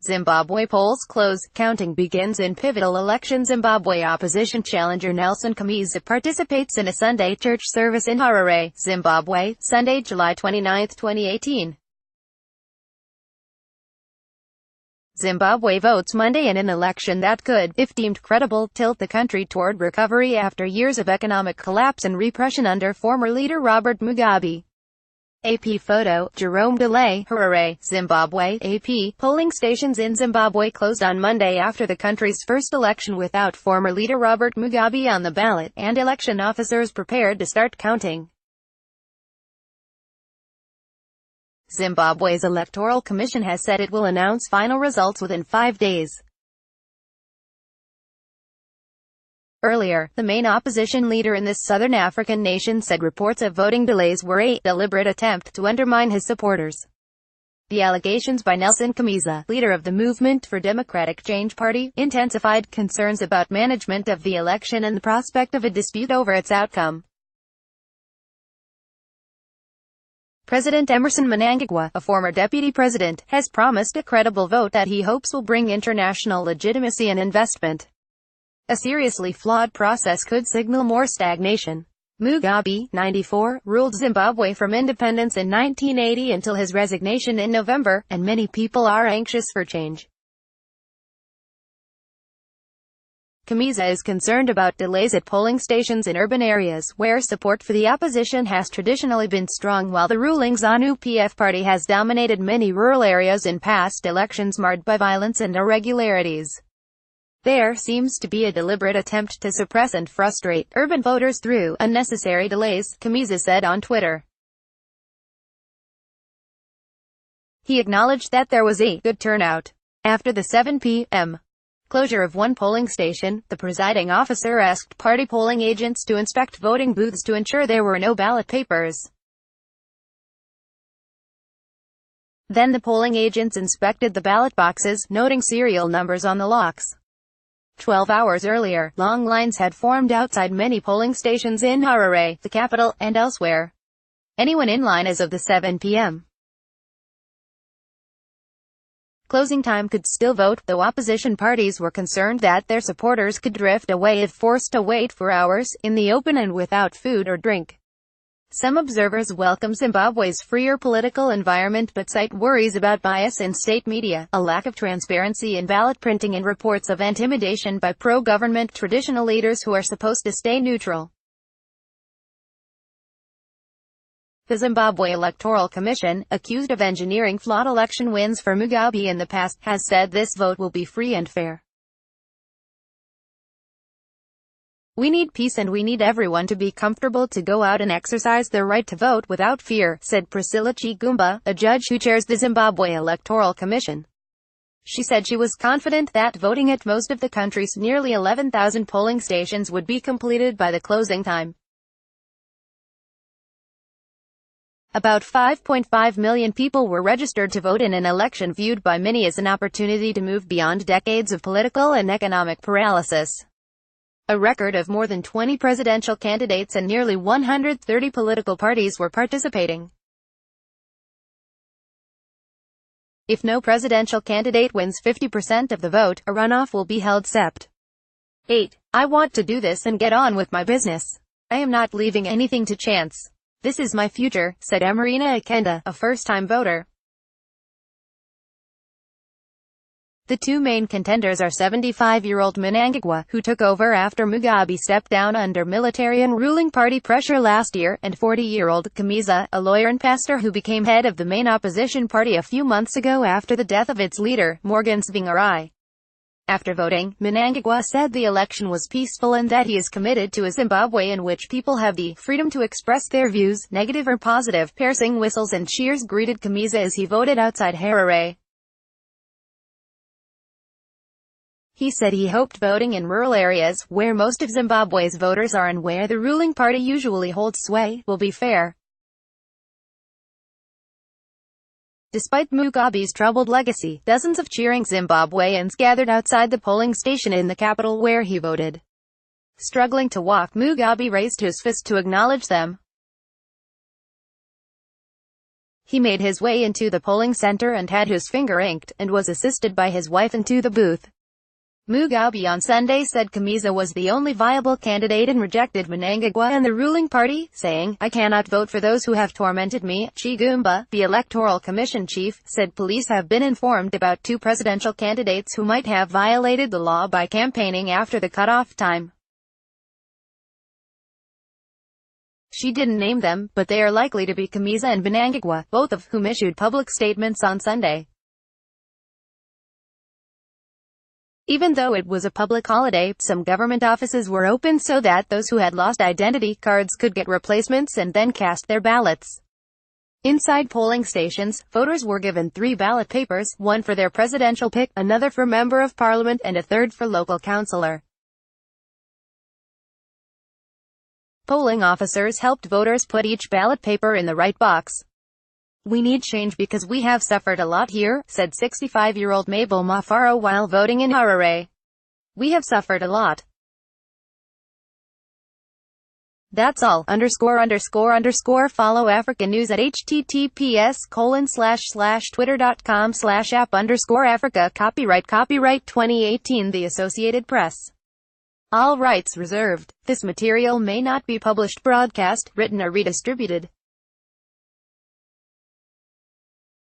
Zimbabwe polls close. Counting begins in pivotal election. Zimbabwe opposition challenger Nelson Chamisa participates in a Sunday church service in Harare, Zimbabwe, Sunday, July 29, 2018. Zimbabwe votes Monday in an election that could, if deemed credible, tilt the country toward recovery after years of economic collapse and repression under former leader Robert Mugabe. AP photo, Jerome Delay, Harare, Zimbabwe. AP, polling stations in Zimbabwe closed on Monday after the country's first election without former leader Robert Mugabe on the ballot, and election officers prepared to start counting. Zimbabwe's Electoral Commission has said it will announce final results within 5 days. Earlier, the main opposition leader in this southern African nation said reports of voting delays were a deliberate attempt to undermine his supporters. The allegations by Nelson Chamisa, leader of the Movement for Democratic Change Party, intensified concerns about management of the election and the prospect of a dispute over its outcome. President Emmerson Mnangagwa, a former deputy president, has promised a credible vote that he hopes will bring international legitimacy and investment. A seriously flawed process could signal more stagnation. Mugabe, 94, ruled Zimbabwe from independence in 1980 until his resignation in November, and many people are anxious for change. Chamisa is concerned about delays at polling stations in urban areas, where support for the opposition has traditionally been strong, while the ruling ZANU-PF party has dominated many rural areas in past elections marred by violence and irregularities. There seems to be a deliberate attempt to suppress and frustrate urban voters through unnecessary delays, Chamisa said on Twitter. He acknowledged that there was a good turnout. After the 7 p.m. closure of one polling station, the presiding officer asked party polling agents to inspect voting booths to ensure there were no ballot papers. Then the polling agents inspected the ballot boxes, noting serial numbers on the locks. 12 hours earlier, long lines had formed outside many polling stations in Harare, the capital, and elsewhere. Anyone in line as of the 7 p.m. closing time could still vote, though opposition parties were concerned that their supporters could drift away if forced to wait for hours, in the open and without food or drink. Some observers welcome Zimbabwe's freer political environment but cite worries about bias in state media, a lack of transparency in ballot printing and reports of intimidation by pro-government traditional leaders who are supposed to stay neutral. The Zimbabwe Electoral Commission, accused of engineering flawed election wins for Mugabe in the past, has said this vote will be free and fair. "We need peace and we need everyone to be comfortable to go out and exercise their right to vote without fear," said Priscilla Chigumba, a judge who chairs the Zimbabwe Electoral Commission. She said she was confident that voting at most of the country's nearly 11,000 polling stations would be completed by the closing time. About 5.5 million people were registered to vote in an election viewed by many as an opportunity to move beyond decades of political and economic paralysis. A record of more than 20 presidential candidates and nearly 130 political parties were participating. If no presidential candidate wins 50% of the vote, a runoff will be held Sept. 8. "I want to do this and get on with my business. I am not leaving anything to chance. This is my future," said Emarina Akenda, a first-time voter. The two main contenders are 75-year-old Mnangagwa, who took over after Mugabe stepped down under military and ruling party pressure last year, and 40-year-old Chamisa, a lawyer and pastor who became head of the main opposition party a few months ago after the death of its leader, Morgan Tsvangirai. After voting, Mnangagwa said the election was peaceful and that he is committed to a Zimbabwe in which people have the freedom to express their views, negative or positive. Piercing whistles and cheers greeted Chamisa as he voted outside Harare. He said he hoped voting in rural areas, where most of Zimbabwe's voters are and where the ruling party usually holds sway, will be fair. Despite Mugabe's troubled legacy, dozens of cheering Zimbabweans gathered outside the polling station in the capital where he voted. Struggling to walk, Mugabe raised his fist to acknowledge them. He made his way into the polling center and had his finger inked, and was assisted by his wife into the booth. Mugabe on Sunday said Kamiza was the only viable candidate and rejected Mnangagwa and the ruling party, saying, "I cannot vote for those who have tormented me." Chigumba, the Electoral Commission chief, said police have been informed about 2 presidential candidates who might have violated the law by campaigning after the cutoff time. She didn't name them, but they are likely to be Kamiza and Mnangagwa, both of whom issued public statements on Sunday. Even though it was a public holiday, some government offices were open so that those who had lost identity cards could get replacements and then cast their ballots. Inside polling stations, voters were given 3 ballot papers, one for their presidential pick, another for member of parliament, and a third for local councillor. Polling officers helped voters put each ballot paper in the right box. "We need change because we have suffered a lot here," said 65-year-old Mabel Mafaro while voting in Harare. "We have suffered a lot. That's all. _____. Follow Africa News at https://twitter.com/app_Africa. Copyright 2018 The Associated Press. All rights reserved. This material may not be published, broadcast, written or redistributed.